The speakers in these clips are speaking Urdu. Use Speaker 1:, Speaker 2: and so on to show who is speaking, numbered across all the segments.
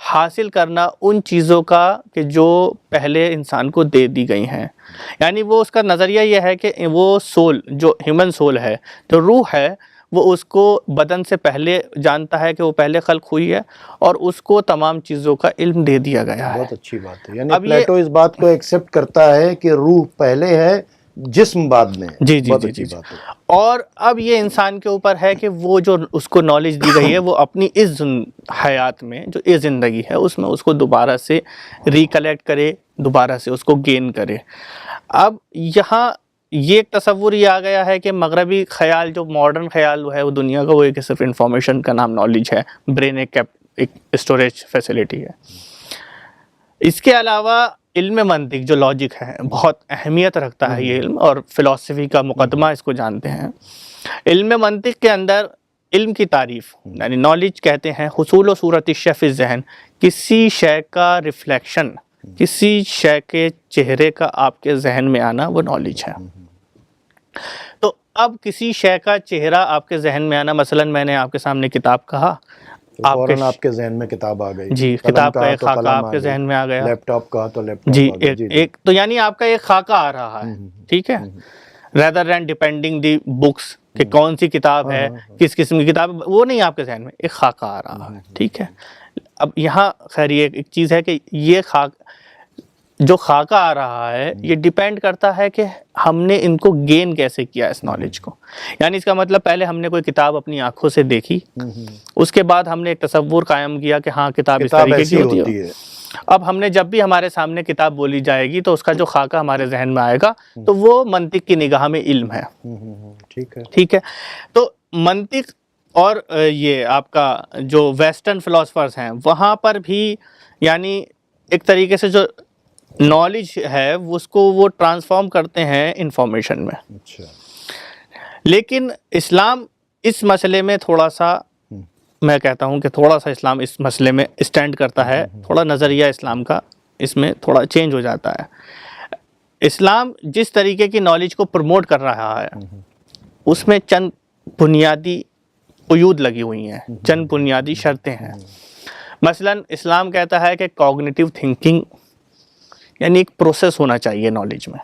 Speaker 1: حاصل کرنا ان چیزوں کا کہ جو پہلے انسان کو دے دی گئی ہیں. یعنی وہ اس کا نظریہ یہ ہے کہ وہ سول جو ہیومن سول ہے، جو روح ہے، وہ اس کو بدن سے پہلے جانتا ہے کہ وہ پہلے خلق ہوئی ہے، اور اس کو تمام چیزوں کا علم دے دیا گیا ہے.
Speaker 2: بہت اچھی بات ہے. یعنی پلیٹو اس بات کو ایکسیپٹ کرتا ہے کہ روح پہلے ہے، جسم بعد میں.
Speaker 1: جی جی جی جی. اور اب یہ انسان کے اوپر ہے کہ وہ جو اس کو نالج دی گئی ہے وہ اپنی اس حیات میں جو یہ زندگی ہے اس میں اس کو دوبارہ سے ریکلیکٹ کرے، دوبارہ سے اس کو گین کرے. اب یہاں یہ ایک تصور یہ آ گیا ہے کہ مغربی خیال، جو ماڈرن خیال ہے وہ دنیا کا، وہ ایک صرف انفارمیشن کا نام نالج ہے، برین ایک اسٹوریج فیسلٹی ہے. اس کے علاوہ علم منطق جو لاجک ہے بہت اہمیت رکھتا ہے یہ علم، اور فلسفی کا مقدمہ اس کو جانتے ہیں. علم منطق کے اندر علم کی تعریف یعنی نالج کہتے ہیں حصول و صورت شے فی ذہن، کسی شے کا ریفلیکشن، کسی شے کے چہرے کا آپ کے ذہن میں آنا، وہ نالج ہے. تو اب کسی شے کا چہرہ آپ کے ذہن میں آنا، مثلا میں نے آپ کے سامنے کتاب کہا،
Speaker 2: فوراً آپ کے ذہن میں کتاب آ گئی.
Speaker 1: جی، کتاب کا ایک خاکہ آپ کے ذہن میں آ گیا.
Speaker 2: لیپ ٹاپ کا تو لیپ ٹاپ
Speaker 1: جی ایک تو یعنی آپ کا ایک خاکہ آ رہا ہے، ٹھیک ہے، rather than depending the books کہ کون سی کتاب ہے، کس قسم کی کتاب، وہ نہیں آپ کے ذہن میں، ایک خاکہ آ رہا ہے، ٹھیک ہے. اب یہاں خیر یہ ایک چیز ہے کہ یہ جو خاکہ آ رہا ہے یہ ڈیپینڈ کرتا ہے کہ ہم نے ان کو گین کیسے کیا اس نالج کو. یعنی اس کا مطلب پہلے ہم نے کوئی کتاب اپنی آنکھوں سے دیکھی، اس کے بعد ہم نے ایک تصور قائم کیا کہ ہاں کتاب اس طریقے کی ہوتی ہے. اب ہم نے جب بھی ہمارے سامنے کتاب بولی جائے گی تو اس کا جو خاکہ ہمارے ذہن میں آئے گا تو وہ منطق کی نگاہ میں علم ہے. ٹھیک ہے. تو منطق اور یہ آپ کا جو ویسٹرن فلاسفرز ہیں وہاں پر بھی یعنی ایک طریقے سے جو نالج ہے اس کو وہ ٹرانسفارم کرتے ہیں انفارمیشن میں. لیکن اسلام اس مسئلے میں تھوڑا سا، میں کہتا ہوں کہ تھوڑا سا اسلام اس مسئلے میں اسٹینڈ کرتا ہے، تھوڑا نظریہ اسلام کا اس میں تھوڑا چینج ہو جاتا ہے. اسلام جس طریقے کی نالج کو پروموٹ کر رہا ہے اس میں چند بنیادی قیود لگی ہوئی ہیں، چند بنیادی شرطیں ہیں. مثلا اسلام کہتا ہے کہ کوگنیٹیو تھنکنگ یعنی ایک پروسیس ہونا چاہیے نالج میں.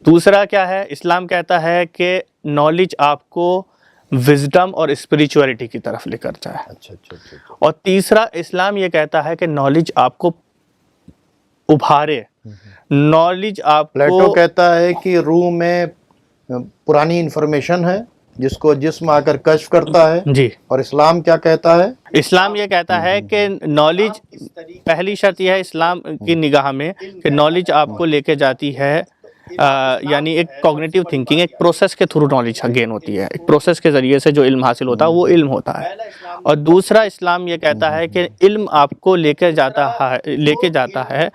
Speaker 1: دوسرا کیا ہے، اسلام کہتا ہے کہ نالج آپ کو وزڈم اور اسپریچولیٹی کی طرف لے کر جائے. اور تیسرا اسلام یہ کہتا ہے کہ نالج آپ کو ابھارے، نالج آپ کو،
Speaker 2: پلیٹو کہتا ہے کہ روح میں پرانی انفارمیشن ہے جس کو جسم آ کر کشف کرتا ہے.
Speaker 1: جی.
Speaker 2: اور اسلام کیا کہتا ہے؟
Speaker 1: اسلام یہ کہتا ہے کہ نالج، پہلی شرط یہ ہے اسلام کی نگاہ میں کہ نالج آپ کو لے کے جاتی ہے، یعنی ایک کوگنیٹیو تھنکنگ، ایک پروسیس کے تھرو نالج گین ہوتی ہے، ایک پروسیس کے ذریعے سے جو علم حاصل ہوتا ہے وہ علم ہوتا ہے. اور دوسرا اسلام یہ کہتا ہے کہ علم آپ کو لے کے جاتا ہے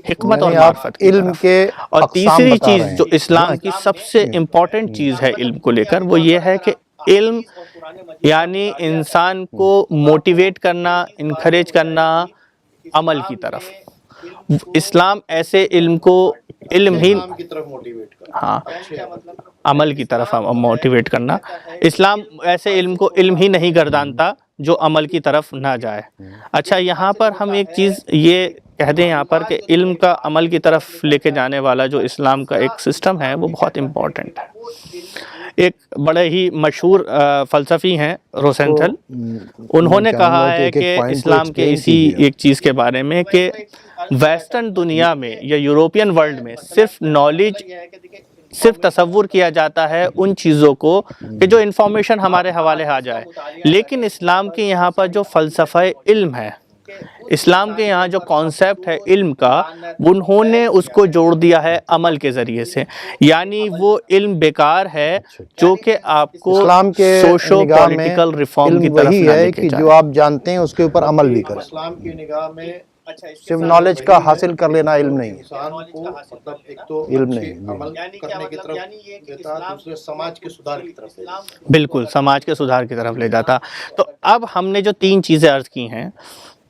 Speaker 1: حکمت اور معرفت کی طرف. اور تیسری چیز جو اسلام کی سب سے امپورٹنٹ چیز ہے علم کو لے کر وہ یہ ہے کہ علم یعنی انسان کو موٹیویٹ کرنا، انکریج کرنا عمل کی طرف. اسلام ایسے علم کو علم ہی ہاں عمل کی طرف موٹیویٹ کرنا، اسلام ایسے علم کو علم ہی نہیں گردانتا جو عمل کی طرف نہ جائے. اچھا، یہاں پر ہم ایک چیز یہ کہہ دیں یہاں پر کہ علم کا عمل کی طرف لے کے جانے والا جو اسلام کا ایک سسٹم ہے وہ بہت امپورٹنٹ ہے. ایک بڑے ہی مشہور فلسفی ہیں روسینتھل، انہوں نے کہا ہے کہ اسلام کے اسی ایک چیز کے بارے میں کہ ویسٹرن دنیا میں یا یوروپین ورلڈ میں صرف نالج، صرف تصور کیا جاتا ہے ان چیزوں کو کہ جو انفارمیشن ہمارے حوالے آ جائے. لیکن اسلام کے یہاں پر جو فلسفہ علم ہے، اسلام کے یہاں جو کانسیپٹ ہے علم کا، انہوں نے اس کو جوڑ دیا ہے عمل کے ذریعے سے. یعنی وہ علم بیکار ہے جو کہ آپ کو
Speaker 2: اسلام کے
Speaker 1: سوشو پولیٹیکل ریفارم کی طرف
Speaker 2: وہی
Speaker 1: نہ
Speaker 2: ہے
Speaker 1: لے کے
Speaker 2: کہ
Speaker 1: جائے.
Speaker 2: جو آپ جانتے ہیں اس کے اوپر عمل بھی کریں. اسلام کی نگاہ میں صرف نالج کا حاصل کر لینا علم نہیں ہے. علم نہیں،
Speaker 1: بالکل سماج کے سدھار کی طرف لے جاتا. تو اب ہم نے جو 3 چیزیں عرض کی ہیں،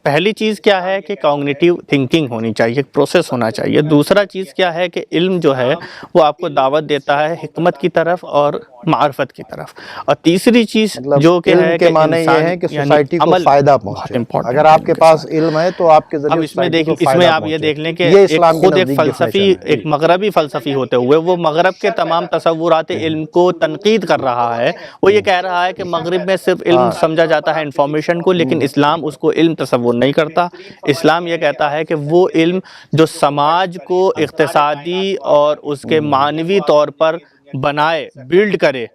Speaker 1: پہلی چیز کیا ہے کہ کوگنیٹیو تھنکنگ ہونی چاہیے، ایک پروسیس ہونا چاہیے. دوسرا چیز کیا ہے کہ علم جو ہے وہ آپ کو دعوت دیتا ہے حکمت کی طرف اور معرفت کی طرف. اور تیسری چیز جو کہ
Speaker 2: علم
Speaker 1: ہے
Speaker 2: کے
Speaker 1: کہ
Speaker 2: معنی یہ
Speaker 1: انسان
Speaker 2: ہے کہ
Speaker 1: یعنی
Speaker 2: سوسائٹی کو
Speaker 1: عمل
Speaker 2: فائدہ
Speaker 1: بہت
Speaker 2: پہنچے.
Speaker 1: important
Speaker 2: اگر آپ کے پاس علم ہے تو آپ کے
Speaker 1: اب
Speaker 2: ذریعے
Speaker 1: اس میں
Speaker 2: سوسائٹی کو
Speaker 1: اس میں
Speaker 2: فائدہ
Speaker 1: آپ یہ
Speaker 2: پہنچے.
Speaker 1: دیکھ لیں کہ
Speaker 2: یہ
Speaker 1: ایک
Speaker 2: اسلام کے
Speaker 1: خود ایک
Speaker 2: نزدیک
Speaker 1: فلسفی
Speaker 2: definition ہے.
Speaker 1: ایک مغربی فلسفی ہوتے ہوئے وہ مغرب کے تمام تصورات علم کو تنقید کر رہا ہے. وہ یہ کہہ رہا ہے کہ مغرب میں صرف علم سمجھا جاتا ہے انفارمیشن کو، لیکن اسلام اس کو علم تصور نہیں کرتا. اسلام یہ کہتا ہے کہ وہ علم جو سماج کو اقتصادی اور اس کے معنوی طور پر بنائے، بلڈ کرے،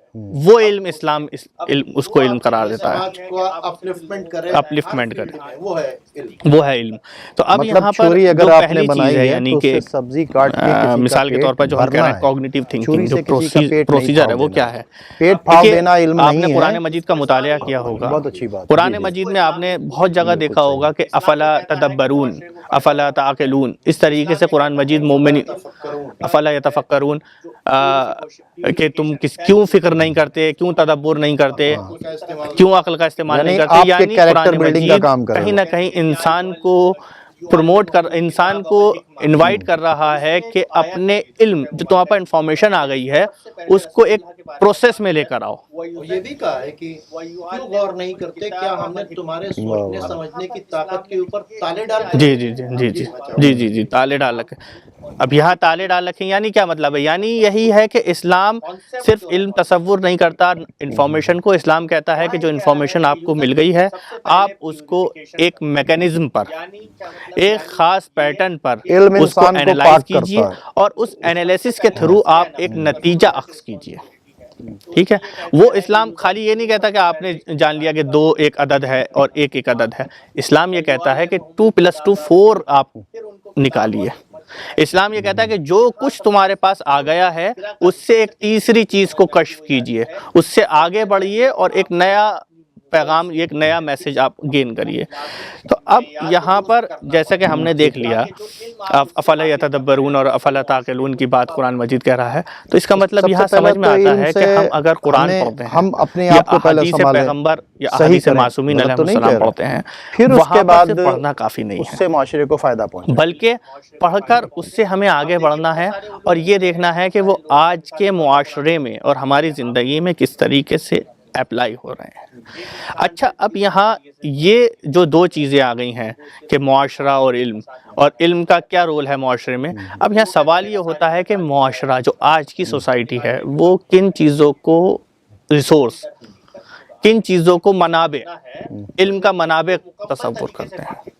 Speaker 1: وہ علم اسلام اس کو علم قرار دیتا ہے.
Speaker 2: سماج کو اپلفٹمنٹ کرے،
Speaker 1: اپلفٹمنٹ کرے،
Speaker 2: وہ ہے علم.
Speaker 1: وہ ہے علم. تو اب
Speaker 2: مطلب
Speaker 1: یہاں پر
Speaker 2: چھری اگر
Speaker 1: جو
Speaker 2: آپ نے
Speaker 1: پہلی چیز
Speaker 2: بنائی
Speaker 1: ہے
Speaker 2: ہے
Speaker 1: یعنی
Speaker 2: تو اس
Speaker 1: کہ
Speaker 2: سے سبزی کاٹ کے کسی کا
Speaker 1: مثال کے طور پر
Speaker 2: پیٹ
Speaker 1: جو ہم کہہ رہے
Speaker 2: بھرنا
Speaker 1: ہیں
Speaker 2: ہے.
Speaker 1: کوگنیٹیو تھنکنگ،
Speaker 2: چھری
Speaker 1: جو
Speaker 2: سے کسی کا پیٹ نہیں
Speaker 1: پروسیجر ہے
Speaker 2: پھاڑ
Speaker 1: وہ
Speaker 2: دینا
Speaker 1: کیا ہے؟
Speaker 2: پیٹ پھاڑ
Speaker 1: دیکھیے،
Speaker 2: دینا علم
Speaker 1: آپ نے
Speaker 2: نہیں
Speaker 1: قرآن
Speaker 2: ہے.
Speaker 1: مجید کا مطالعہ کیا ہوگا.
Speaker 2: بہت اچھی بات.
Speaker 1: قرآن مجید میں آپ نے بہت جگہ دیکھا ہوگا کہ افلا تدبرون، افلا تعقلون، اس طریقے سے قرآن مجید مومن افلا یتفکرون، کہ تم کیوں فکر نہیں کرتے، کیوں تدبر نہیں کرتے، کیوں عقل کا استعمال نہیں کرتے.
Speaker 2: آپ کے
Speaker 1: یعنی
Speaker 2: کیریکٹر
Speaker 1: قرآن
Speaker 2: بلڈنگ کا
Speaker 1: مجید
Speaker 2: کام کرے
Speaker 1: کہیں
Speaker 2: وہ.
Speaker 1: نہ کہیں انسان کو انسان کو انوائٹ کر رہا ہے کہ اپنے علم جو تمہارے پاس انفارمیشن آ گئی ہے اس کو ایک پروسیس میں لے کر آؤ.
Speaker 3: یہ بھی کہا ہے کہ کیوں غور نہیں کرتے، کیا ہم نے تمہارے سوچنے سمجھنے کی طاقت کے اوپر تالے ڈال کے
Speaker 1: جی جی جی جی جی جی جی جی تالے ڈال رکھے. اب یہاں تالے ڈال رکھے یعنی کیا مطلب ہے؟ یعنی یہی ہے کہ اسلام صرف علم تصور نہیں کرتا انفارمیشن کو. اسلام کہتا ہے کہ جو انفارمیشن آپ کو مل گئی ہے آپ اس کو ایک میکانزم پر، ایک خاص پیٹرن پر
Speaker 2: علم
Speaker 1: اس کو
Speaker 2: انسان کو
Speaker 1: اینالائز
Speaker 2: پاک
Speaker 1: کیجئے
Speaker 2: کرتا ہے.
Speaker 1: اور اس اینالیسس کے تھرو آپ ایک نتیجہ اخذ کیجئے. ٹھیک ہے، وہ اسلام خالی یہ نہیں کہتا کہ آپ نے جان لیا کہ 2 ایک عدد ہے اور 1 ایک عدد ہے. اسلام یہ کہتا ہے کہ 2+2 4 آپ نکالیے. اسلام یہ کہتا ہے کہ جو کچھ تمہارے پاس آ گیا ہے اس سے ایک تیسری چیز کو کشف کیجئے، اس سے آگے بڑھیے اور ایک نیا پیغام، ایک نیا میسج آپ گین کریے. تو اب یہاں پر جیسا کہ ہم نے دیکھ لیا افلا یتدبرون اور افلا تعقلون کی بات قرآن مجید کہہ رہا ہے، تو اس کا مطلب یہاں سمجھ میں آتا ہے کہ ہم اگر قرآن پڑھتے ہیں،
Speaker 2: ہم اپنے
Speaker 1: یا
Speaker 2: آپ کو پہلے
Speaker 1: احادیث
Speaker 2: سنبھالیں،
Speaker 1: پیغمبر یا
Speaker 2: صحیح
Speaker 1: احادیث
Speaker 2: کریں،
Speaker 1: معصومین
Speaker 2: غلط
Speaker 1: علیہ
Speaker 2: تو نہیں
Speaker 1: السلام
Speaker 2: کہہ رہے.
Speaker 1: پڑھتے ہیں،
Speaker 2: پھر اس
Speaker 1: وہاں
Speaker 2: کے
Speaker 1: پر
Speaker 2: بعد
Speaker 1: صرف پڑھنا کافی نہیں
Speaker 2: اس
Speaker 1: ہے،
Speaker 2: سے معاشرے کو فائدہ پہنچے.
Speaker 1: بلکہ پڑھ کر اس سے ہمیں آگے بڑھنا ہے اور یہ دیکھنا ہے کہ وہ آج کے معاشرے میں اور ہماری زندگی میں کس طریقے سے اپلائی ہو رہے ہیں. اچھا، اب یہاں یہ جو 2 چیزیں آ گئی ہیں کہ معاشرہ اور علم کا کیا رول ہے معاشرے میں. اب یہاں سوال یہ ہوتا ہے کہ معاشرہ جو آج کی سوسائٹی ہے وہ کن چیزوں کو ریسورس، کن چیزوں کو منابع، علم کا منابع تصور کرتے ہیں.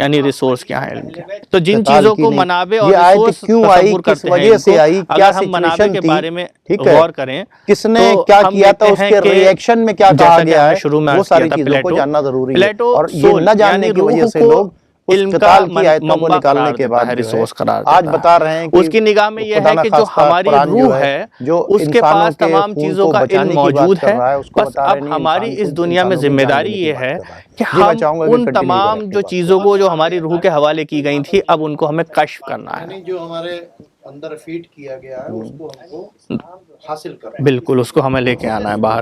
Speaker 1: یعنی ریسورس کیا ہے علم کے. تو جن چیزوں کو منابع اور ریسورس تصور کرتے ہیں علم کو، اگر ہم منابع کے بارے میں غور کریں
Speaker 2: کس نے کیا کیا تھا، اس کے ری ایکشن میں کیا کہا گیا ہے، وہ ساری چیزوں کو جاننا ضروری ہے. اور یہ نہ جاننے کی وجہ سے لوگ
Speaker 1: علم کا منبع قرار دیتا ہے، ریسورس قرار دیتا ہے.
Speaker 2: آج بتا رہے ہیں کہ
Speaker 1: اس کی نگاہ میں یہ ہے کہ جو ہماری روح ہے اس کے پاس تمام چیزوں کا علم موجود ہے. بس اب ہماری اس دنیا میں ذمہ داری یہ ہے کہ ہم ان تمام جو چیزوں کو جو ہماری روح کے حوالے کی گئی تھی اب ان کو ہمیں کشف کرنا ہے.
Speaker 3: جو ہمارے اندر فیڈ کیا گیا ہے اس کو ہم کو حاصل کرنا ہے.
Speaker 1: بالکل، اس کو ہمیں لے کے آنا ہے باہر.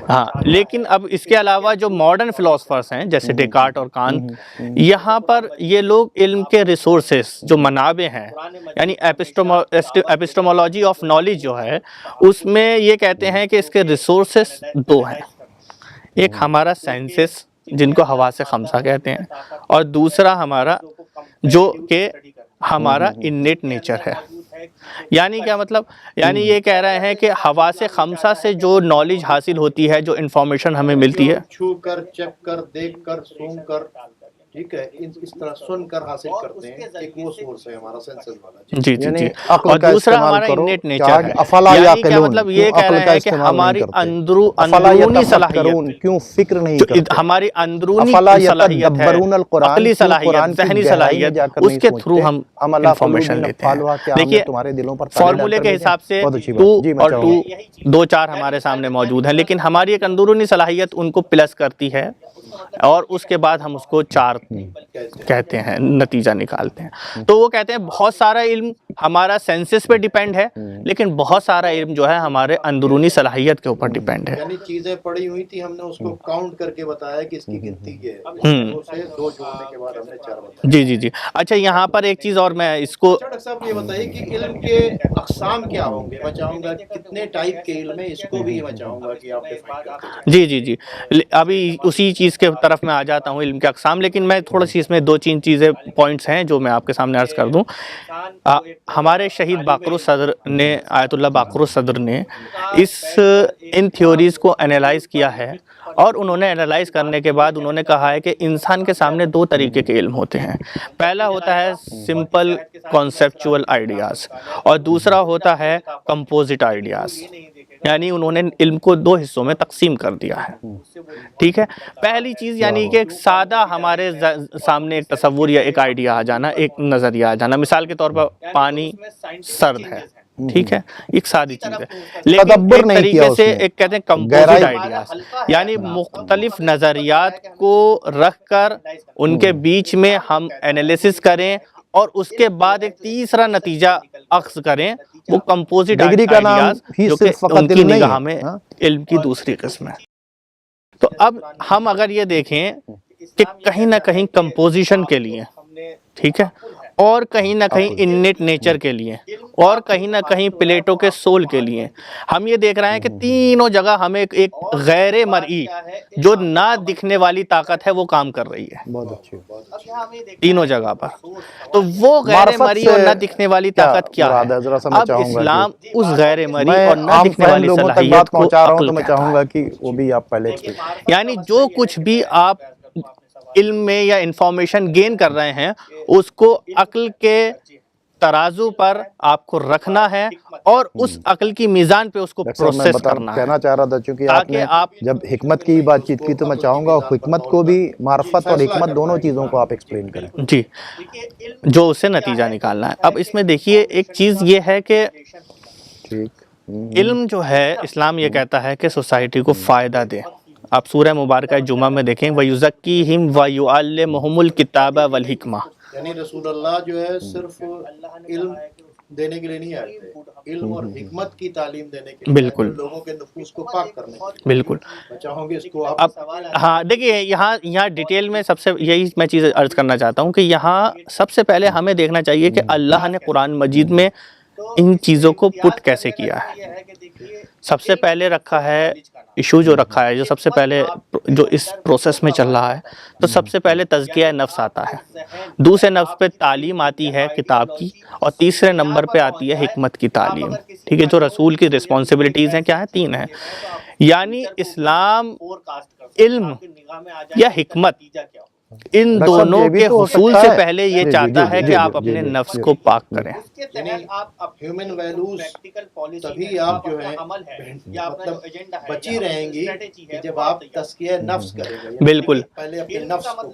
Speaker 1: ہاں، لیکن اب اس کے علاوہ جو ماڈرن فلاسفرز ہیں جیسے ڈیکارٹ اور کانٹ، یہاں پر یہ لوگ علم کے ریسورسز جو منابع ہیں، یعنی ایپسٹمولوجی آف نالج جو ہے، اس میں یہ کہتے ہیں کہ اس کے ریسورسز 2 ہیں. ایک ہمارا سینسز جن کو حواس خمسہ کہتے ہیں، اور دوسرا ہمارا جو کہ ہمارا انیٹ نیچر ہے. یعنی کیا مطلب؟ یعنی یہ کہہ رہے ہیں کہ حواس خمسہ سے جو نالج حاصل ہوتی ہے، جو انفارمیشن ہمیں ملتی ہے،
Speaker 3: چھو کر، چک کر، دیکھ کر، سون کر، ٹھیک ہے، اس طرح سن کر حاصل کرتے ہیں. ایک وہ سورس ہے ہمارا سینسز والا.
Speaker 1: جی جی جی. اور دوسرا ہمارا انیٹ نیچر ہے. یعنی کیا مطلب؟ یہ کہہ رہے ہیں کہ ہماری اندرونی صلاحیت،
Speaker 2: کیوں فکر نہیں کرتے،
Speaker 1: ہماری اندرونی صلاحیت ہے، عقلی صلاحیت، ذہنی صلاحیت، اس کے تھرو ہم انفارمیشن لیتے ہیں. دیکھیے، فارمولے کے حساب سے 2 اور 2 4 ہمارے سامنے موجود ہیں، لیکن ہماری ایک اندرونی صلاحیت ان کو پلس کرتی ہے اور اس کے بعد ہم اس کو 4 کہتے ہیں، نتیجہ نکالتے ہیں. تو وہ کہتے ہیں بہت سارا علم ہمارا سینسز پہ ڈیپینڈ ہے، لیکن بہت سارا علم جو ہے ہمارے اندرونی صلاحیت کے اوپر ڈیپینڈ ہے.
Speaker 3: یعنی چیزیں پڑی ہوئی تھی، ہم نے اس کو کاؤنٹ کر کے بتایا کہ اس کی گنتی یہ ہے، دو سے دو جوڑنے کے بعد ہم نے 4 بتایا.
Speaker 1: جی جی جی. اچھا یہاں پر ایک چیز اور میں اس کو
Speaker 3: ڈاکٹر صاحب یہ بتائیے کہ علم کے اقسام کیا ہوں گے؟ میں چاہوں گا کتنے ٹائپ کے علم ہے، اس کو بھی میں چاہوں گا کہ آپ ڈیفائن کرتے جائیں.
Speaker 1: جی جی جی. ابھی اسی چیز کے طرف میں آ جاتا ہوں، علم کے اقسام، لیکن میں تھوڑا سی اس میں 2-3 چیزیں پوائنٹس ہیں جو میں آپ کے سامنے عرض کر دوں. ہمارے شہید باقر الصدر نے، آیت اللہ باقر الصدر نے ان تھیوریز کو انالائز کیا ہے، اور انہوں نے انالائز کرنے کے بعد انہوں نے کہا ہے کہ انسان کے سامنے 2 طریقے کے علم ہوتے ہیں. پہلا ہوتا ہے سمپل کانسیپچول آئیڈیاز، اور دوسرا ہوتا ہے کمپوزٹ آئیڈیاز. یعنی انہوں نے علم کو 2 حصوں میں تقسیم کر دیا ہے. ٹھیک ہے. پہلی چیز یعنی کہ ایک سادہ ہمارے سامنے ایک تصور یا ایک آئیڈیا آ جانا، ایک نظریہ آ جانا. مثال کے طور پر پانی سرد ہے، ٹھیک ہے، ایک سادی چیز ہے، لیکن ایک طریقے سے ایک کہتے ہیں کمپوزٹ آئیڈیاز، یعنی مختلف نظریات کو رکھ کر ان کے بیچ میں ہم انالیسس کریں اور اس کے بعد ایک تیسرا نتیجہ اخذ کریں، وہ کمپوزٹ آئیڈیاز، جو کہ ان کی نگاہ میں علم کی دوسری قسم ہے. تو اب ہم اگر یہ دیکھیں کہ کہیں نہ کہیں کمپوزیشن کے لیے، ٹھیک ہے، اور کہیں نہ کہیں انیٹ نیچر کے لیے، اور کہیں نہ کہیں پلیٹو کے سول کے لیے، ہم یہ دیکھ رہے ہیں کہ تینوں جگہ ہمیں ایک غیر مرئی جو نہ دکھنے والی طاقت ہے وہ کام کر رہی ہے.
Speaker 2: بہت اچھی.
Speaker 1: تینوں جگہ پر. تو وہ غیر مرئی اور نہ دکھنے والی طاقت کیا ہے؟ اب اسلام اس غیر مرئی اور نہ دکھنے والی صلاحیت کو عقل
Speaker 2: میں چاہوں گا کہ وہ بھی آپ پہلے،
Speaker 1: یعنی جو کچھ بھی آپ علم میں یا انفارمیشن گین کر رہے ہیں اس کو عقل کے ترازو پر آپ کو رکھنا ہے اور اس عقل کی میزان پہ اس کو پروسیس کرنا ہے.
Speaker 2: کہنا چاہ رہا تھا چونکہ آپ نے جب حکمت کی بات چیت کی تو میں چاہوں گا حکمت کو بھی، معرفت اور حکمت دونوں چیزوں کو آپ ایکسپلین کریں.
Speaker 1: جی، جو اسے نتیجہ نکالنا ہے. اب اس میں دیکھیے ایک چیز یہ ہے کہ علم جو ہے، اسلام یہ کہتا ہے کہ سوسائٹی کو فائدہ دے. آپ سورہ مبارکہ جمعہ میں دیکھیں وَيُزَكِّيهِمْ وَيُعَلِّمُهُمُ الْكِتَابَ وَالْحِكْمَةَ.
Speaker 3: یعنی رسول اللہ جو ہے صرف علم دینے کے لیے نہیں آئے تھے، علم اور حکمت کی تعلیم دینے کے لیے،
Speaker 1: بالکل،
Speaker 3: لوگوں کے نفوس کو پاک کرنے کے لیے.
Speaker 1: بالکل.
Speaker 3: میں چاہوں گی اس کو
Speaker 1: اب ہاں دیکھیے یہاں ڈیٹیل میں سب سے یہی میں چیز عرض کرنا چاہتا ہوں کہ یہاں سب سے پہلے ہمیں دیکھنا چاہیے کہ اللہ نے قرآن مجید میں ان چیزوں کو پٹ کیسے کیا ہے. سب سے پہلے رکھا ہے ایشو جو رکھا ہے، جو سب سے پہلے جو اس پروسیس میں چل رہا ہے، تو سب سے پہلے تزکیہ نفس آتا ہے، دوسرے نفس پہ تعلیم آتی ہے کتاب کی، اور تیسرے نمبر پہ آتی ہے حکمت کی تعلیم. ٹھیک ہے، جو رسول کی رسپانسبلٹیز ہیں کیا ہیں؟ 3 ہیں. یعنی اسلام علم یا حکمت ان دونوں کے حصول سے پہلے یہ چاہتا ہے کہ آپ اپنے نفس کو پاک کریں.
Speaker 3: یعنی ہیومن ویلیوز تبھی آپ جو ہے مطلب بچی رہیں گی جب آپ تزکیہ نفس کریں گے.
Speaker 1: بالکل،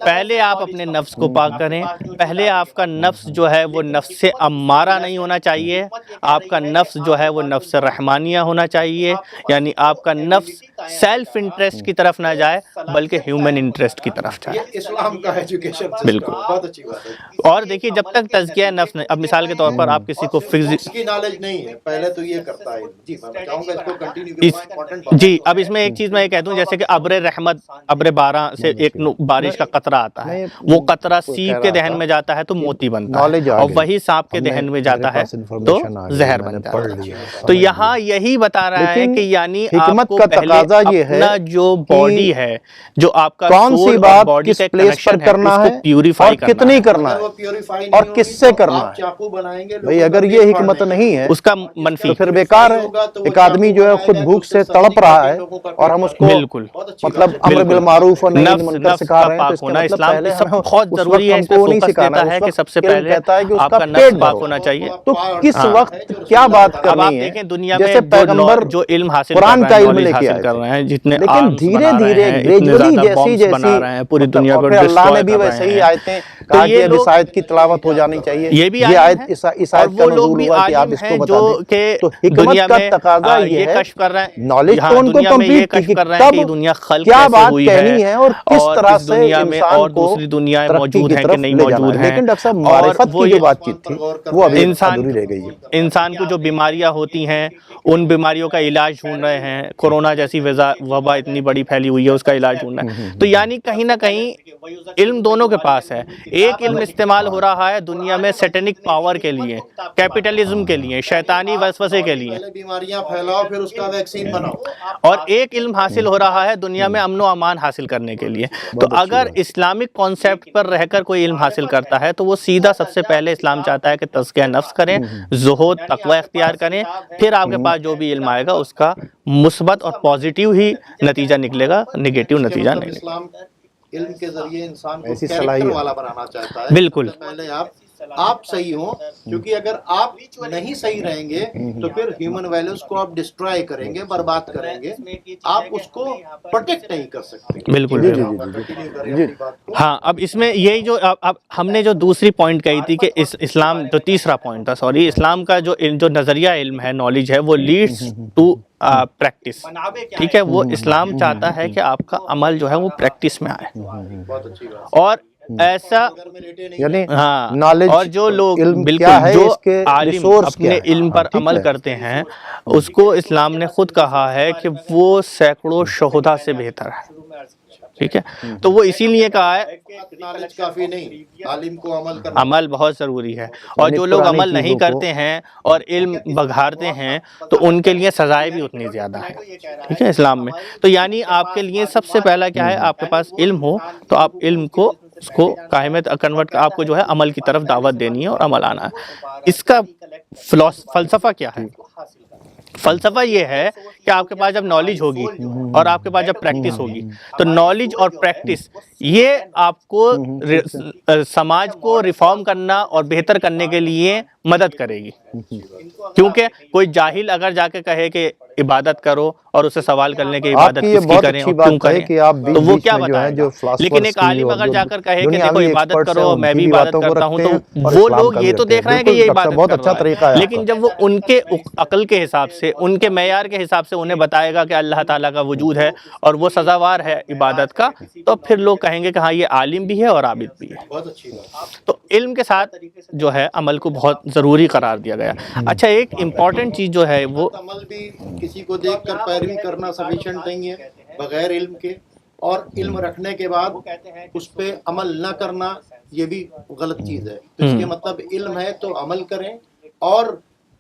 Speaker 3: پہلے
Speaker 1: آپ اپنے نفس کو پاک کریں. پہلے آپ کا نفس جو ہے وہ نفس سے امارہ نہیں ہونا چاہیے، آپ کا نفس جو ہے وہ نفس رحمانیہ ہونا چاہیے. یعنی آپ کا نفس سیلف انٹرسٹ کی طرف نہ جائے بلکہ ہیومن انٹرسٹ کی طرف جائے.
Speaker 3: اسلام کا ایجوکیشن
Speaker 1: بالکل.
Speaker 3: بہت اچھی بات ہے.
Speaker 1: اور دیکھیے جب تک تزکیہ نفس نہیں، اب مثال کے طور پر آپ کسی کو
Speaker 3: فزکس کی نالج نہیں ہے، پہلے تو یہ کرتا ہے. جی میں چاہوں گا اس کو کنٹینیو.
Speaker 1: جی اب اس میں ایک چیز میں یہ کہہ دوں، جیسے کہ ابر رحمت، ابر بارہ سے ایک بارش کا قطرہ آتا ہے، وہ قطرہ سیب کے دہن میں جاتا ہے تو موتی بنتا ہے، اور وہی سانپ کے دہن میں جاتا ہے تو زہر بن جاتا ہے. تو یہاں یہی بتا رہا ہے کہ یعنی آپ کو پہلے اپنا جو باڈی ہے، جو آپ کا
Speaker 2: کون سی بات کس پلیس پر کرنا ہے اور کتنی کرنا ہے اور کس سے کرنا ہے. بھئی اگر یہ حکمت نہیں ہے
Speaker 1: اس کا منفی
Speaker 2: تو پھر بیکار ہے. ایک آدمی جو ہے خود بھوک سے تڑپ رہا ہے اور ہم اس کو مطلب امر بالمعروف اور نہی عن المنکر سکھا رہے ہیں، تو اس کا مطلب پہلے
Speaker 1: بہت ضروری ہے اس پہ فوکس دیتا ہے کہ سب سے پہلے آپ کا نفس پاک ہونا چاہیے.
Speaker 2: تو کس وقت کیا بات کرنی ہے؟
Speaker 1: دنیا میں
Speaker 2: جیسے پیغمبر
Speaker 1: جو علم حاصل
Speaker 2: قرآن کا علم لے کے
Speaker 1: کر رہے ہیں، جتنے
Speaker 2: لیکن دھیرے دھیرے گریجولی جیسی
Speaker 1: بنا رہے ہیں پوری دنیا کو
Speaker 2: پھر اللہ نے بھی ویسے ہی آیتیں کہا کہ اب اس آیت کی تلاوت ہو جانی چاہیے.
Speaker 1: یہ بھی
Speaker 2: آیت
Speaker 1: عالم
Speaker 2: اس
Speaker 1: ہے،
Speaker 2: آیت
Speaker 1: اور
Speaker 2: کا
Speaker 1: وہ لوگ
Speaker 2: نزول
Speaker 1: بھی
Speaker 2: ہوا کہ آپ
Speaker 1: عالم
Speaker 2: اس
Speaker 1: ہیں
Speaker 2: کو
Speaker 1: جو
Speaker 2: بتا دیں.
Speaker 1: کہ
Speaker 2: تو
Speaker 1: دنیا
Speaker 2: حکمت کا
Speaker 1: میں
Speaker 2: تقاضا
Speaker 1: یہ
Speaker 2: یہ ہے،
Speaker 1: کشف کر رہے ہیں،
Speaker 2: نالج تو ان کو
Speaker 1: دنیا میں یہ
Speaker 2: کمپلیٹ تھی
Speaker 1: کشف
Speaker 2: کہ
Speaker 1: کر رہے ہیں کہ
Speaker 2: کب
Speaker 1: دنیا خلق
Speaker 2: کیا
Speaker 1: کیسے
Speaker 2: بات
Speaker 1: ہوئی ہے،
Speaker 2: کہنی ہے اور کس
Speaker 1: اور
Speaker 2: طرح
Speaker 1: اس
Speaker 2: سے
Speaker 1: دنیا میں
Speaker 2: انسان
Speaker 1: اور
Speaker 2: کو
Speaker 1: دوسری دنیا
Speaker 2: ترقی
Speaker 1: موجود
Speaker 2: کی
Speaker 1: ہیں کہ
Speaker 2: طرف
Speaker 1: نہیں
Speaker 2: لے جانا
Speaker 1: موجود
Speaker 2: ہے.
Speaker 1: ہیں.
Speaker 2: لیکن ڈاکٹر صاحب
Speaker 1: اور
Speaker 2: معرفت
Speaker 1: وہ
Speaker 2: کی جو
Speaker 1: یہ
Speaker 2: بات چیت تھی وہ ابھی ادھوری رہ گئی ہے.
Speaker 1: انسان کو جو بیماریاں ہوتی ہیں ان بیماریوں کا علاج ڈھونڈ رہے ہیں. کورونا جیسی وبا اتنی بڑی پھیلی ہوئی ہے، اس کا علاج ڈھونڈ رہے ہیں. تو یعنی کہیں نہ کہیں علم دونوں کے پاس ہے. ایک علم استعمال ہو رہا ہے دنیا میں سیٹنک پاور کے لیے، کیپٹلزم کے لیے، شیطانی وسوسے کے لیے،
Speaker 3: پہلے بیماریاں پھیلاؤ پھر اس کا ویکسین بناؤ.
Speaker 1: اور ایک علم حاصل ہو رہا ہے دنیا میں امن و امان حاصل کرنے کے لیے. تو اگر اسلامک کانسیپٹ پر رہ کر کوئی علم حاصل کرتا ہے تو وہ سیدھا سب سے پہلے اسلام چاہتا ہے کہ تزکیہ نفس کریں، زہد تقوی اختیار کریں، پھر آپ کے پاس جو بھی علم آئے گا اس کا مثبت اور پازیٹیو ہی نتیجہ نکلے گا، نگیٹیو نتیجہ نہیں.
Speaker 3: اسلام علم کے ذریعے انسان کو
Speaker 2: ایسی
Speaker 3: کیریکٹر
Speaker 2: صلاحیت
Speaker 3: والا بنانا چاہتا ہے.
Speaker 1: بالکل.
Speaker 3: پہلے آپ صحیح ہوں، کیونکہ اگر آپ نہیں صحیح رہیں گے تو پھر ہیومن ویلیوز کو آپ ڈسٹرائے کریں گے، برباد کریں گے، آپ اس کو پروٹیکٹ نہیں کر سکتے.
Speaker 1: بالکل. ہاں، اب اس میں یہی جو اب ہم نے جو دوسری پوائنٹ کہی تھی کہ اسلام جو تیسرا پوائنٹ تھا، سوری، اسلام کا جو نظریہ علم ہے، نالج ہے، وہ لیڈس ٹو پریکٹس. ٹھیک ہے، وہ اسلام چاہتا ہے کہ آپ کا عمل جو ہے وہ پریکٹس میں آئے.
Speaker 3: بہت اچھی بات.
Speaker 1: اور ایسا
Speaker 2: یعنی
Speaker 1: ہاں،
Speaker 2: نالج
Speaker 1: اور جو لوگ
Speaker 2: علم
Speaker 1: بالکل
Speaker 2: کیا ہے،
Speaker 1: جو
Speaker 2: اس کے
Speaker 1: عالم
Speaker 2: ریسورس کیا
Speaker 1: اپنے
Speaker 2: ہے.
Speaker 1: علم پر
Speaker 2: ٹھیک
Speaker 1: عمل
Speaker 2: ہے.
Speaker 1: کرتے ہیں اس کو اسلام نے خود کہا ہے کہ وہ سینکڑوں شہداء سے بہتر ہے. ٹھیک ہے، تو وہ اسی لیے کہا ہے
Speaker 3: نالج کافی نہیں، عالم کو عمل کرنا.
Speaker 1: عمل بہت ضروری ہے. اور
Speaker 2: یعنی
Speaker 1: جو لوگ
Speaker 2: پرانی
Speaker 1: عمل نہیں
Speaker 2: چیزوں کو
Speaker 1: کرتے ہیں اور علم بگھارتے ہیں تو ان کے لیے سزائیں بھی اتنی زیادہ ہیں. ٹھیک ہے، اسلام میں. تو یعنی آپ کے لیے سب سے پہلا کیا ہے، آپ کے پاس علم ہو تو آپ علم کو اس کو کائمت کنورٹ، آپ کو جو ہے عمل کی طرف دعوت دینی ہے اور عمل آنا ہے. اس کا فلسفہ کیا ہے؟ فلسفہ یہ ہے کہ آپ کے پاس جب نالج ہوگی اور آپ کے پاس جب پریکٹس ہوگی تو نالج اور پریکٹس یہ آپ کو سماج کو ریفارم کرنا اور بہتر کرنے کے لیے مدد کرے گی. کیونکہ کوئی جاہل اگر جا کے کہے کہ عبادت کرو اور اسے سوال کرنے کی
Speaker 2: آپ
Speaker 1: عبادت
Speaker 2: کی یہ
Speaker 1: کس کی
Speaker 2: بہت
Speaker 1: کریں
Speaker 2: اچھی
Speaker 1: اور کیوں
Speaker 2: بات ہے
Speaker 1: کریں
Speaker 2: کہ آپ
Speaker 1: تو وہ
Speaker 2: بیچ
Speaker 1: کیا
Speaker 2: میں جو ہیں
Speaker 1: بتائے
Speaker 2: جو
Speaker 1: گا. لیکن ایک عالم اگر جا کر کہے کہ دیکھو عبادت کرو میں بھی عبادت کرتا ہوں تو وہ لوگ یہ تو دیکھ رہے ہیں کہ یہ عبادت
Speaker 2: بہت
Speaker 1: کر
Speaker 2: اچھا
Speaker 1: رہا
Speaker 2: طریقہ
Speaker 1: ہے،
Speaker 2: ہے.
Speaker 1: لیکن جب وہ ان کے عقل کے حساب سے، ان کے معیار کے حساب سے انہیں بتائے گا کہ اللہ تعالیٰ کا وجود ہے اور وہ سزاوار ہے عبادت کا، تو پھر لوگ کہیں گے کہ ہاں یہ عالم بھی ہے اور عابد بھی ہے.
Speaker 3: بہت اچھی بات.
Speaker 1: تو علم کے ساتھ جو ہے عمل کو بہت ضروری قرار دیا گیا. اچھا، ایک امپورٹنٹ چیز جو ہے وہ
Speaker 3: عمل بھی کسی کو دیکھ کر پیروی کرنا سفیشینٹ نہیں ہے بغیر علم کے، اور علم رکھنے کے بعد اس پہ عمل نہ کرنا یہ بھی غلط چیز ہے. تو اس کے مطلب علم ہے تو عمل کریں، اور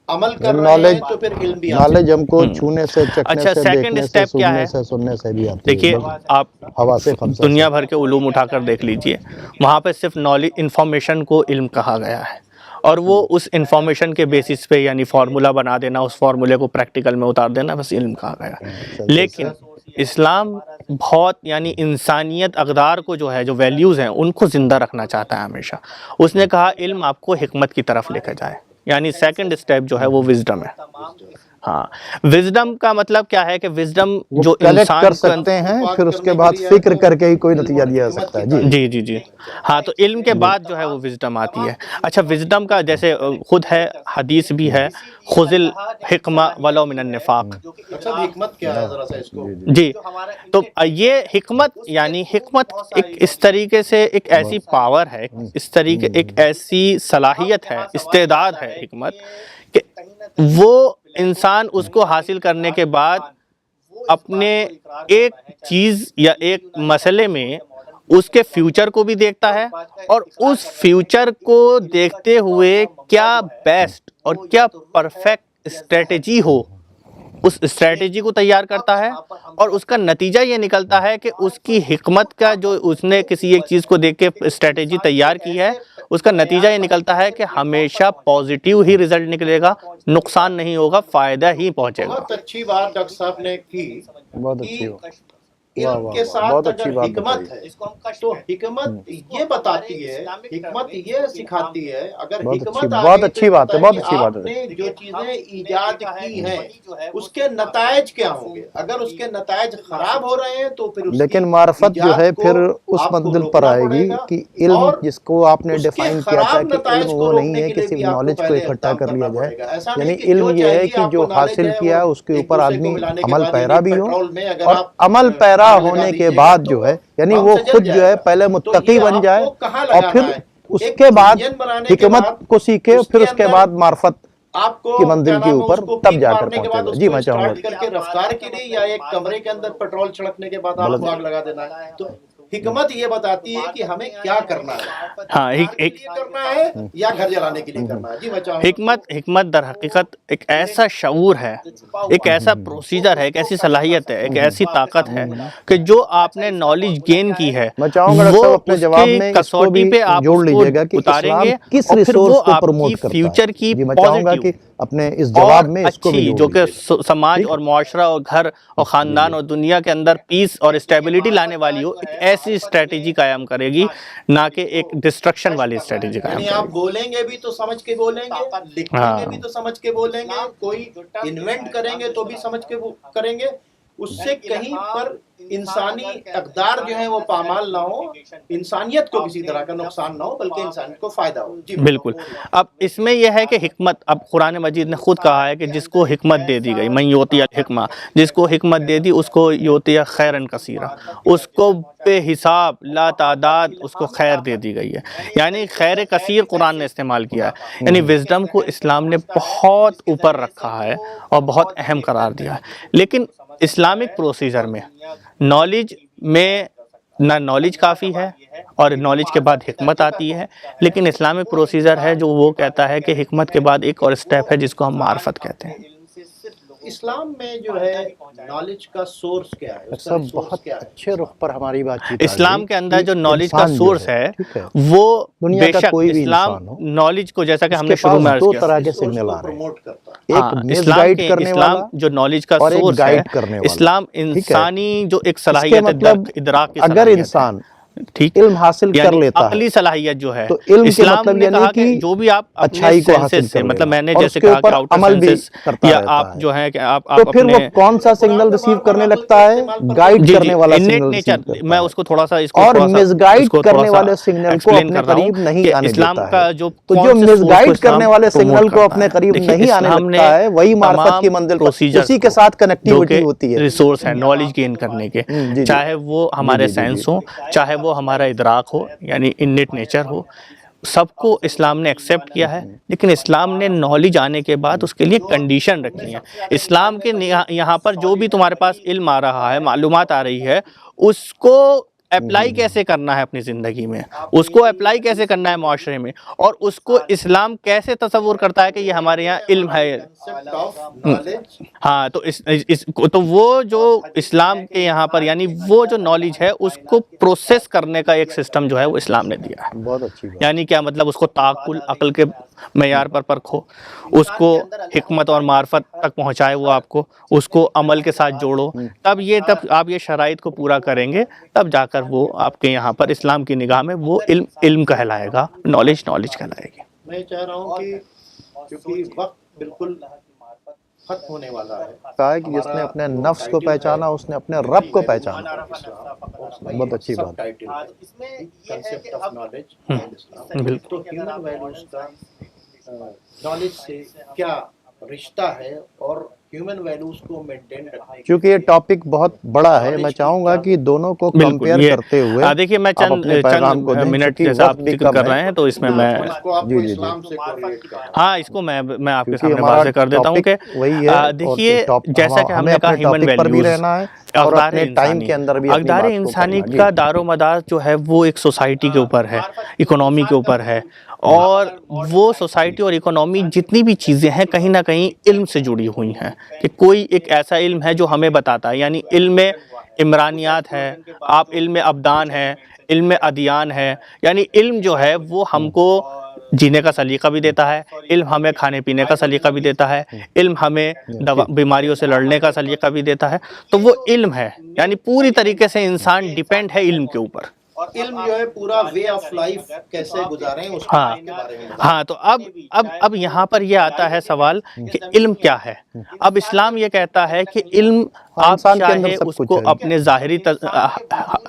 Speaker 3: عمل کر رہے ہیں تو پھر علم بھی حاصل.
Speaker 2: نالج ہم کو چھونے سے، چکھنے
Speaker 1: اچھا،
Speaker 2: سے،
Speaker 1: سیکنڈ
Speaker 2: دیکھنے سے،
Speaker 1: اسٹیپ کیا
Speaker 2: سننے
Speaker 1: ہے؟
Speaker 2: سے، سننے سے بھی آتی ہے.
Speaker 1: دیکھیے، آپ
Speaker 2: حواس خمسہ
Speaker 1: دنیا
Speaker 2: سے.
Speaker 1: بھر کے علوم اٹھا کر دیکھ لیجئے، وہاں پہ صرف نالج، انفارمیشن کو علم کہا گیا ہے، اور وہ اس انفارمیشن کے بیسس پہ یعنی فارمولا بنا دینا، اس فارمولے کو پریکٹیکل میں اتار دینا، بس علم کہا گیا. لیکن اسلام بہت یعنی انسانیت اقدار کو جو ہے، جو ویلیوز ہیں ان کو زندہ رکھنا چاہتا ہے ہمیشہ. اس نے کہا علم آپ کو حکمت کی طرف لے کے جائے، یعنی سیکنڈ اسٹیپ جو ہے وہ وزڈم ہے. ہاں، وزڈم کا مطلب کیا ہے کہ وزڈم جو
Speaker 2: کلیکٹ
Speaker 1: انسان
Speaker 2: کر سکتے ہیں، پھر اس کے بعد فکر کر کے ہی کوئی نتیجہ دیا جا سکتا ہے. جی
Speaker 1: جی جی. ہاں، تو علم کے بعد جو ہے وہ وزڈم آتی ہے. اچھا، وزڈم کا جیسے خود ہے، حدیث بھی ہے، خذ الحکمہ ولو من النفاق.
Speaker 3: اچھا، حکمت کیا ہے ذرا سا اس کو.
Speaker 1: جی، تو یہ حکمت یعنی حکمت ایک اس طریقے سے ایک ایسی پاور ہے، اس طریقے ایک ایسی صلاحیت ہے، استعداد ہے حکمت، کہ وہ انسان اس کو حاصل کرنے کے بعد اپنے ایک چیز یا ایک مسئلے میں اس کے فیوچر کو بھی دیکھتا ہے، اور اس فیوچر کو دیکھتے ہوئے کیا بیسٹ اور کیا پرفیکٹ اسٹریٹجی ہو، اس اسٹریٹجی کو تیار کرتا ہے، اور اس کا نتیجہ یہ نکلتا ہے کہ اس کی حکمت کا جو اس نے کسی ایک چیز کو دیکھ کے اسٹریٹجی تیار کی ہے، اس کا نتیجہ یہ نکلتا ہے کہ ہمیشہ پازیٹیو ہی ریزلٹ نکلے گا، نقصان نہیں ہوگا، فائدہ ہی پہنچے گا.
Speaker 3: بہت اچھی بات ڈاکٹر صاحب نے کی.
Speaker 2: بہت اچھی بات.
Speaker 3: علم کے ساتھ
Speaker 2: بہت اچھی
Speaker 3: اگر
Speaker 2: بات
Speaker 3: حکمت
Speaker 2: بتائی۔
Speaker 3: ہے تو حکمت یہ بتاتی ہے، حکمت یہ سکھاتی ہے، اگر
Speaker 2: بہت
Speaker 3: حکمت آ
Speaker 2: بہت
Speaker 3: گئی
Speaker 2: اچھی
Speaker 3: تو
Speaker 2: بات ہے،
Speaker 3: یہ
Speaker 2: بہت
Speaker 3: بتائے
Speaker 2: اچھی
Speaker 3: کہ
Speaker 2: بات
Speaker 3: آپ
Speaker 2: ہے۔
Speaker 3: نے جو چیزیں ایجاد کی ہیں اس کے نتائج کیا ہوں گے، اگر اس کے نتائج خراب ہو رہے ہیں تو پھر اس
Speaker 2: لیکن
Speaker 3: کی
Speaker 2: معرفت جو ہے
Speaker 3: ایجاد کو
Speaker 2: پھر اس
Speaker 3: آپ کو
Speaker 2: منزل پر
Speaker 3: روکنا
Speaker 2: آئے
Speaker 3: پڑے
Speaker 2: گی
Speaker 3: گا،
Speaker 2: کہ علم
Speaker 3: اور
Speaker 2: جس کو آپ نے
Speaker 3: اس کے
Speaker 2: ڈیفائن کیا تھا
Speaker 3: خراب
Speaker 2: کہ علم
Speaker 3: نتائج کو
Speaker 2: وہ نہیں
Speaker 3: روکنے
Speaker 2: ہے
Speaker 3: کے
Speaker 2: کہ
Speaker 3: لیے
Speaker 2: صرف
Speaker 3: بھی آپ کو
Speaker 2: نالج کو
Speaker 3: پہلے
Speaker 2: اکٹھا
Speaker 3: اقدام
Speaker 2: کر لیا
Speaker 3: کرنا
Speaker 2: جائے،
Speaker 3: پڑے گا۔ ایسا
Speaker 2: یعنی
Speaker 3: نہیں کہ
Speaker 2: علم
Speaker 3: جو
Speaker 2: یہ ہے
Speaker 3: چاہیے
Speaker 2: کہ
Speaker 3: آپ
Speaker 2: جو
Speaker 3: کو نالج
Speaker 2: حاصل
Speaker 3: ہے
Speaker 2: کیا
Speaker 3: وہ
Speaker 2: اس کے
Speaker 3: ایک
Speaker 2: اوپر
Speaker 3: دوسرے کو
Speaker 2: آدمی
Speaker 3: ملانے کے
Speaker 2: عمل
Speaker 3: بعد
Speaker 2: پیرا بھی ہو،
Speaker 3: پیٹرول میں اگر
Speaker 2: اور
Speaker 3: آپ
Speaker 2: عمل پیرا
Speaker 3: آگ لگا
Speaker 2: ہونے کے
Speaker 3: دیجیے گا
Speaker 2: بعد
Speaker 3: تو
Speaker 2: جو ہے یعنی
Speaker 3: بم
Speaker 2: وہ
Speaker 3: سے جل
Speaker 2: خود جو
Speaker 3: جائے
Speaker 2: ہے
Speaker 3: گا۔
Speaker 2: پہلے
Speaker 3: تو
Speaker 2: متقی
Speaker 3: یہ
Speaker 2: بن
Speaker 3: آپ
Speaker 2: جائے
Speaker 3: کو کہاں
Speaker 2: اور
Speaker 3: لگانا
Speaker 2: پھر
Speaker 3: ہے؟
Speaker 2: اس
Speaker 3: ایک
Speaker 2: کے بعد
Speaker 3: انجن بنانے کے
Speaker 2: حکمت
Speaker 3: بعد
Speaker 2: کو سیکھے،
Speaker 3: اس
Speaker 2: پھر
Speaker 3: کے
Speaker 2: اس کے
Speaker 3: اندر
Speaker 2: بعد معرفت
Speaker 3: آپ کو
Speaker 2: کی
Speaker 3: کیا
Speaker 2: منزل کے
Speaker 3: نام ہے،
Speaker 2: اوپر
Speaker 3: اس کو
Speaker 2: تب
Speaker 3: کک
Speaker 2: جا کر
Speaker 3: مارنے کے
Speaker 2: پہنچے
Speaker 3: بعد
Speaker 2: گا۔
Speaker 3: اس
Speaker 2: جی
Speaker 3: کو
Speaker 2: میں چاہوں گا
Speaker 3: اسٹارٹ کر کے رفتار کے لیے یا ایک کمرے کے اندر پیٹرول چھڑکنے کے بعد آپ کو آگ لگا دینا ہے؟ تو حکمت یہ بتاتی ہے کہ ہمیں کیا کرنا ہے،
Speaker 1: ہاں،
Speaker 3: رفتار کے لیے کرنا ہے یا گھر جلانے کے لیے کرنا ہے۔ جی میں چاہوں گا
Speaker 1: حکمت در حقیقت ایک ایسا شعور ہے، ایک ایسا پروسیجر ہے، ایک ایسی صلاحیت ہے، ایک ایسی طاقت ہے کہ جو آپ نے نالج گین کی ہے
Speaker 2: میں چاہوں گا ڈاکٹر
Speaker 1: وہ
Speaker 2: صاحب اپنے
Speaker 1: اس
Speaker 2: جواب
Speaker 1: کی
Speaker 2: میں اس کو
Speaker 1: کسوٹی
Speaker 2: بھی
Speaker 1: پہ آپ
Speaker 2: جوڑ
Speaker 1: اس کو
Speaker 2: لیجئے گا کہ
Speaker 1: اتاریں
Speaker 2: اسلام
Speaker 1: گے
Speaker 2: کس
Speaker 1: اور پھر
Speaker 2: ریسورس
Speaker 1: وہ
Speaker 2: کو
Speaker 1: آپ
Speaker 2: پروموٹ
Speaker 1: کی
Speaker 2: کرتا
Speaker 1: فیوچر
Speaker 2: ہے۔
Speaker 1: کی
Speaker 2: جی میں چاہوں گا کہ
Speaker 1: پازیٹیو
Speaker 2: اپنے اس
Speaker 1: اور
Speaker 2: جواب میں اس کو بھی
Speaker 1: اچھی
Speaker 2: جوڑ
Speaker 1: جو کہ
Speaker 2: لیجئے۔
Speaker 1: سماج
Speaker 2: ٹھیک
Speaker 1: اور معاشرہ اور گھر اور خاندان اور دنیا کے اندر پیس اور اسٹیبلٹی لانے والی ہو، ایک ایسی اسٹریٹجی قائم کرے گی، نہ کہ ایک ڈسٹرکشن والی اسٹریٹجی قائم
Speaker 3: یعنی
Speaker 1: کرے
Speaker 3: آپ
Speaker 1: گی۔
Speaker 3: بولیں گے بھی تو سمجھ کے بولیں گے، لکھیں گے بھی تو سمجھ کے بولیں گے، کوئی انوینٹ کریں گے تو بھی سمجھ کے کریں گے، اس سے کہیں پر انسانی اقدار جو ہیں وہ پامال نہ ہو، انسانیت کو کسی طرح کا نقصان نہ ہو بلکہ انسانیت کو فائدہ ہو۔ جی
Speaker 1: بالکل۔ اب اس میں یہ ہے کہ حکمت، اب قرآن مجید نے خود کہا ہے کہ جس کو حکمت دے دی گئی، من یؤتی الحکمہ، جس کو حکمت دے دی اس کو یؤتی خیرا کثیرا، اس کو بے حساب لا تعداد اس کو خیر دے دی گئی ہے، یعنی خیر کثیر قرآن نے استعمال کیا ہے، یعنی وزڈم کو اسلام نے بہت اوپر رکھا ہے اور بہت اہم قرار دیا ہے۔ لیکن اسلامک پروسیجر میں نالج میں نہ نالج کافی ہے اور نالج کے بعد حکمت آتی ہے، لیکن اسلامک پروسیجر ہے جو وہ کہتا ہے کہ حکمت کے بعد ایک اور سٹیپ ہے جس کو ہم معرفت کہتے ہیں۔
Speaker 3: اسلام میں جو ہے نالج کا سورس کیا ہے، اس کا
Speaker 2: سب
Speaker 3: ریسورس
Speaker 2: بہت
Speaker 3: کیا ہے؟
Speaker 2: اچھے رخ پر ہماری بات چیت آ گئی
Speaker 1: اسلام کے اندر
Speaker 2: کہ
Speaker 1: جو نالج کا
Speaker 2: انسان جو
Speaker 1: سورس ہے
Speaker 2: ٹھیک ہے،
Speaker 1: وہ
Speaker 2: دنیا
Speaker 1: بے
Speaker 2: کا
Speaker 1: شک
Speaker 2: کوئی بھی
Speaker 1: اسلام
Speaker 2: انسان ہو،
Speaker 1: نالج کو جیسا کہ
Speaker 2: اس
Speaker 1: ہم
Speaker 2: کے
Speaker 1: نے شروع
Speaker 2: پاس
Speaker 1: میں عرض
Speaker 2: دو
Speaker 1: کیا،
Speaker 2: طرح کے
Speaker 3: ریسورس
Speaker 2: سگنل
Speaker 3: کو
Speaker 2: آ رہے ہیں،
Speaker 3: پروموٹ کرتا ہے۔
Speaker 2: ایک
Speaker 1: ہاں،
Speaker 2: مس
Speaker 1: اسلام
Speaker 2: گائیڈ کرنے
Speaker 1: اسلام
Speaker 2: والا
Speaker 1: جو نالج کا
Speaker 2: اور ایک
Speaker 1: سورس ہے،
Speaker 2: گائیڈ کرنے والا۔
Speaker 1: اسلام
Speaker 2: ٹھیک ہے،
Speaker 1: انسانی جو ایک
Speaker 2: اس کے
Speaker 1: صلاحیت ہے،
Speaker 2: مطلب
Speaker 1: درک ادراک کی
Speaker 2: اگر
Speaker 1: صلاحیت ہے،
Speaker 2: انسان
Speaker 1: ٹھیک،
Speaker 2: علم حاصل کر
Speaker 1: یعنی
Speaker 2: لیتا ہے
Speaker 1: عقلی صلاحیت جو ہے،
Speaker 2: تو علم کے
Speaker 1: اسلام
Speaker 2: مطلب
Speaker 1: نے
Speaker 2: یہ
Speaker 1: کہا
Speaker 2: نہیں
Speaker 1: کہ
Speaker 2: کہ
Speaker 1: جو بھی آپ اپنے
Speaker 2: اچھائی کو حاصل
Speaker 1: سینسز سے،
Speaker 2: کر
Speaker 1: مطلب
Speaker 2: لینا
Speaker 1: میں نے
Speaker 2: اور
Speaker 1: جیسے
Speaker 2: اس کے
Speaker 1: کہا کہ
Speaker 2: اوپر
Speaker 1: آؤٹر
Speaker 2: عمل بھی
Speaker 1: سینسز
Speaker 2: کرتا
Speaker 1: یا
Speaker 2: رہتا
Speaker 1: آپ
Speaker 2: ہے،
Speaker 1: جو ہے کہ آپ
Speaker 2: تو پھر وہ
Speaker 1: اپنے
Speaker 2: کون سا
Speaker 3: قرآن
Speaker 2: سگنل
Speaker 3: میں
Speaker 2: ریسیو
Speaker 3: بار بار
Speaker 2: کرنے
Speaker 3: عقل کے
Speaker 2: لگتا ہے؟
Speaker 3: استعمال پر
Speaker 2: گائیڈ
Speaker 1: جی
Speaker 2: کرنے والا
Speaker 1: انیٹ
Speaker 2: سگنل ریسیو
Speaker 1: نیچر،
Speaker 2: کرتا
Speaker 1: میں
Speaker 2: ہے،
Speaker 1: اس کو تھوڑا سا اس کو
Speaker 2: اور
Speaker 1: تھوڑا سا
Speaker 2: مس
Speaker 1: اس
Speaker 2: گائیڈ
Speaker 1: کو
Speaker 2: کرنے
Speaker 1: تھوڑا سا
Speaker 2: والے سگنل کو
Speaker 1: ایکسپلین
Speaker 2: اپنے
Speaker 1: کر رہا ہوں
Speaker 2: قریب نہیں
Speaker 1: کہ
Speaker 2: آنے
Speaker 1: اسلام
Speaker 2: دیتا
Speaker 1: کا
Speaker 2: ہے۔
Speaker 1: جو
Speaker 2: تو جو
Speaker 1: کون سے
Speaker 2: مس
Speaker 1: سورس کو
Speaker 2: گائیڈ کرنے
Speaker 1: اسلام
Speaker 2: والے
Speaker 1: پروموٹ
Speaker 2: سگنل کو
Speaker 1: کرتا
Speaker 2: اپنے
Speaker 1: ہے۔
Speaker 2: قریب
Speaker 1: دیکھیے
Speaker 2: نہیں آنے
Speaker 1: اسلام نے
Speaker 2: لگتا ہے، وہی معرفت
Speaker 1: تمام
Speaker 2: کی منزل پر
Speaker 1: پروسیجرز
Speaker 2: اسی کے
Speaker 1: کو
Speaker 2: ساتھ
Speaker 1: جو
Speaker 2: کنیکٹیوٹی
Speaker 1: کہ
Speaker 2: ہوتی ہے۔
Speaker 1: ریسورس ہے نالج گین کرنے کے،
Speaker 2: جی
Speaker 1: چاہے وہ ہمارے
Speaker 2: جی
Speaker 1: سائنس ہوں، چاہے وہ ہمارا ادراک ہو یعنی انیٹ نیچر ہو، سب کو اسلام نے ایکسیپٹ کیا ہے، لیکن اسلام نے نالج آنے کے بعد اس کے لیے کنڈیشن رکھی ہیں۔ اسلام کے یہاں پر جو بھی تمہارے پاس علم آ رہا ہے، معلومات آ رہی ہے، اس کو اپلائی کیسے کرنا ہے اپنی زندگی میں، اس کو اپلائی کیسے کرنا ہے معاشرے میں، اور اس کو اسلام کیسے تصور کرتا ہے کہ یہ ہمارے یہاں علم ہے۔
Speaker 3: Concept of knowledge
Speaker 1: ہاں، تو وہ جو اسلام کے یہاں پر یعنی وہ جو نالج ہے اس کو پروسیس کرنے کا ایک سسٹم جو ہے وہ اسلام نے دیا ہے۔
Speaker 2: بہت اچھی بات۔
Speaker 1: یعنی کیا مطلب؟ اس کو تعقل، عقل کے معیار پر پرکھو، اس کو حکمت اور معرفت تک پہنچائے وہ آپ کو، اس کو عمل کے ساتھ جوڑو، تب آپ یہ شرائط کو پورا کریں گے، تب جا کر وہ آپ کے یہاں پر اسلام کی نگاہ میں وہ علم کہلائے گا، نالج کہلائے گی۔
Speaker 3: میں چاہ رہا ہوں کہ کیونکہ وقت بالکل ختم ہونے والا ہے،
Speaker 2: کہا ہے کہ جس نے اپنے نفس کو پہچانا اس نے اپنے رب کو پہچانا۔ بہت اچھی بات۔
Speaker 3: کنسپٹ آف نالج اینڈ اسلام۔ تو ہیومن ویلیوز کا نالج سے کیا رشتہ ہے اور ہیومن ویلیوز کو مینٹین رکھنے
Speaker 2: چونکہ یہ ٹاپک بہت بڑا ہے، میں چاہوں گا کہ دونوں کو کمپیئر کرتے ہوئے
Speaker 1: دیکھیے میں
Speaker 2: آپ اپنے پیغام کو دیں،
Speaker 1: منٹ
Speaker 2: چونکہ
Speaker 1: جیسا آپ
Speaker 2: وقت بھی
Speaker 1: ذکر
Speaker 2: کم
Speaker 1: کر
Speaker 2: ہے۔
Speaker 1: رہے ہیں تو اس میں میں
Speaker 3: اس کو آپ کو اسلام سے کوریلیٹ کرنا ہے۔
Speaker 1: ہاں، اس کو میں آپ کے
Speaker 2: کیونکہ
Speaker 1: سامنے
Speaker 2: ہمارا
Speaker 1: واضح کر دیتا ہوں کہ
Speaker 2: وہی ہے،
Speaker 1: دیکھیے جیسا کہ ہم نے کہا ہیومن
Speaker 2: ٹاپک پر بھی
Speaker 1: ویلیوز،
Speaker 2: رہنا ہے اور
Speaker 1: اقدار
Speaker 2: اپنے ٹائم کے اندر بھی اپنی
Speaker 1: اقدار
Speaker 2: بات کو
Speaker 1: انسانی
Speaker 2: کرنا۔
Speaker 1: کا دار و مدار جو ہے وہ ایک سوسائٹی کے اوپر ہے، اکنومی کے اوپر ہے، اور وہ سوسائٹی اور اکنومی جتنی بھی چیزیں ہیں کہیں نہ کہیں علم سے جڑی ہوئی ہیں، کہ کوئی ایک ایسا علم ہے جو ہمیں بتاتا ہے، یعنی علم عمرانیات ہے، آپ علم ابدان ہے، علم ادیان ہے، یعنی علم جو ہے وہ ہم کو جینے کا سلیقہ بھی دیتا ہے، علم ہمیں کھانے پینے کا سلیقہ بھی دیتا ہے، علم ہمیں بیماریوں سے لڑنے کا سلیقہ بھی دیتا ہے. تو وہ علم ہے، یعنی پوری طریقے سے انسان ڈیپینڈ ہے علم کے اوپر.
Speaker 3: اور علم جو ہے پورا وے آف لائف کیسے گزاریں اس کے
Speaker 1: ہاں
Speaker 3: بارے میں.
Speaker 1: ہاں تو اب یہاں پر یہ آتا ہے سوال کہ علم کیا ہے. اب اسلام یہ کہتا ہے کہ علم آپ
Speaker 2: انسان کے اندر
Speaker 1: چاہے
Speaker 2: سب
Speaker 1: اس
Speaker 2: کچھ
Speaker 1: کو
Speaker 2: ہے.
Speaker 1: اپنے ظاہری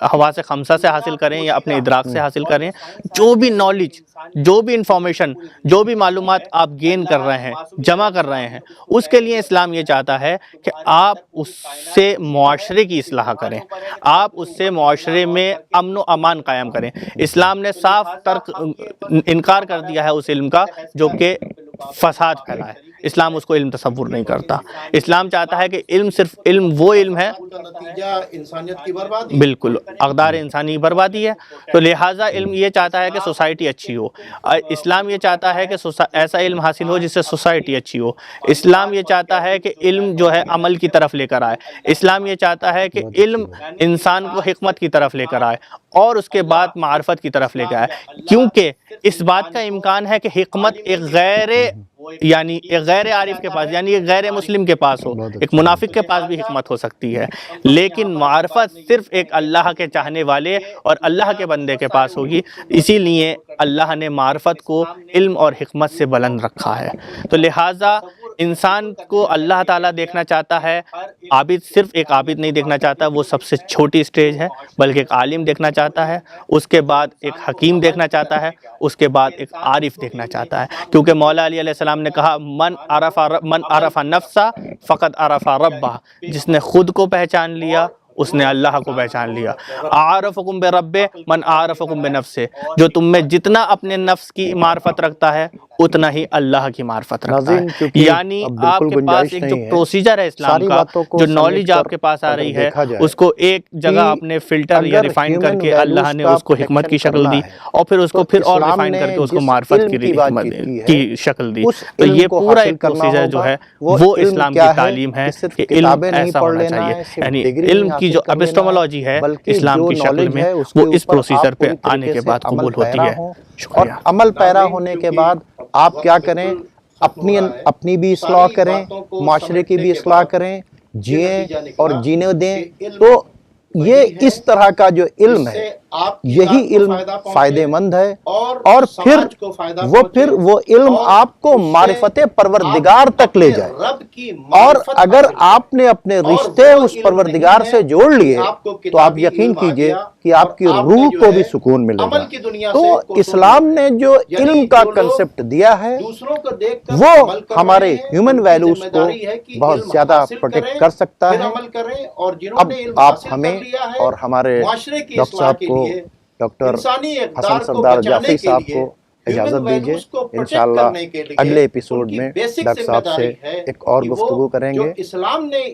Speaker 1: حواس خمسہ سے حاصل کریں یا اپنے ادراک سے حاصل کریں، جو بھی نالج، جو بھی انفارمیشن، جو بھی معلومات آپ گین کر رہے ہیں، جمع کر رہے ہیں، اس کے لیے اسلام یہ چاہتا ہے کہ آپ اس سے معاشرے کی اصلاح کریں، آپ اس سے معاشرے میں امن و امان قائم کریں. اسلام نے صاف ترک انکار کر دیا ہے اس علم کا جو کہ فساد پھیلائے. اسلام اس کو علم تصور نہیں کرتا. اسلام چاہتا ہے کہ علم صرف علم وہ علم ہے،
Speaker 3: کا نتیجہ انسانیت کی بربادی.
Speaker 1: بالکل اقدار انسانی بربادی ہے. تو لہٰذا علم یہ چاہتا ہے کہ سوسائٹی اچھی ہو. اسلام یہ چاہتا ہے کہ ایسا علم حاصل ہو جس سے سوسائٹی اچھی ہو. اسلام یہ چاہتا ہے کہ علم جو ہے عمل کی طرف لے کر آئے. اسلام یہ چاہتا ہے کہ علم انسان کو حکمت کی طرف لے کر آئے اور اس کے بعد معرفت کی طرف لے کے آئے. کیونکہ اس بات کا امکان ہے کہ حکمت ایک غیر عارف کے پاس، یعنی ایک غیر مسلم کے پاس ہو، ایک منافق کے پاس بھی حکمت ہو سکتی ہے، لیکن معرفت صرف ایک اللہ کے چاہنے والے اور اللہ کے بندے کے پاس ہوگی. اسی لیے اللہ نے معرفت کو علم اور حکمت سے بلند رکھا ہے. تو لہٰذا انسان کو اللہ تعالیٰ دیکھنا چاہتا ہے. عابد صرف ایک عابد نہیں دیکھنا چاہتا، وہ سب سے چھوٹی سٹیج ہے، بلکہ ایک عالم دیکھنا چاہتا ہے، اس کے بعد ایک حکیم دیکھنا چاہتا ہے، اس کے بعد ایک عارف دیکھنا چاہتا ہے. کیونکہ مولا علی علیہ السلام نے کہا من عرف نفسہ فقد عرف ربہ، جس نے خود کو پہچان لیا اس نے اللہ کو پہچان لیا. اعرفکم برب من اعرفکم بنفسہ، جو تم میں جتنا اپنے نفس کی معرفت رکھتا ہے اتنا ہی اللہ کی معرفت رکھتا ہے. یعنی آپ کے پاس ایک جو پروسیجر ہے اسلام کا، جو نالج آپ کے پاس آ رہی ہے، اس کو ایک جگہ آپ نے فلٹر یا ریفائن کر کے اللہ نے اس کو حکمت کی شکل دی، اور پھر اس کو پھر اور ریفائن کر کے اس کو معرفت کی شکل دی. تو یہ پورا ایک پروسیجر جو ہے وہ اسلام کی تعلیم ہے کہ علم ایسا ہونا چاہیے. یعنی علم کی جو اپسٹومولوجی ہے اسلام کی شکل میں، وہ اس پروسیجر پہ آنے کے بعد قبول ہوتی ہے.
Speaker 2: اور عمل پیرا ہونے کے بعد آپ کیا کریں؟ اپنی بھی اصلاح کریں، معاشرے کی بھی اصلاح کریں، جئیں اور جینے دیں. تو یہ اس طرح کا جو علم ہے، یہی علم فائدہ مند ہے. اور پھر وہ علم آپ کو معرفت پروردگار تک لے جائے. اور اگر آپ نے اپنے رشتے اس پروردگار سے جوڑ لیے تو آپ یقین کیجئے کہ آپ کی روح کو بھی سکون ملے گا. تو اسلام نے جو علم کا کنسپٹ دیا ہے وہ ہمارے ہیومن ویلیوز کو بہت زیادہ پروٹیکٹ کر سکتا ہے. اب آپ ہمیں اور ہمارے ڈاکٹر صاحب کو، ڈاکٹر حسن سردار جعفری صاحب کو اجازت دیجئے. انشاءاللہ اگلے ایپیسوڈ میں ڈاکٹر صاحب سے ایک اور گفتگو کریں گے.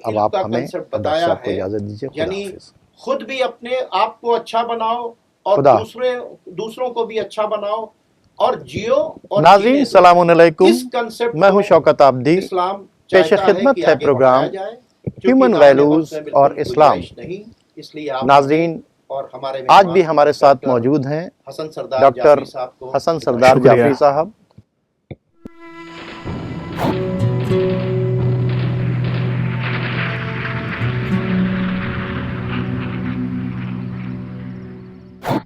Speaker 2: اب آپ ہمیں ڈاکٹر صاحب کو اجازت دیجئے. خدا حافظ.
Speaker 3: خود بھی اپنے آپ کو اچھا بناؤ اور دوسروں کو بھی اچھا بناؤ اور جیو.
Speaker 2: ناظرین السلام علیکم، میں ہوں شوکت عابدی. پیش خدمت ہے پروگرام ہیومن ویلیوز اور اسلام. ناظرین آج بھی ہمارے ساتھ موجود ہیں ڈاکٹر حسن سردار جعفری صاحب.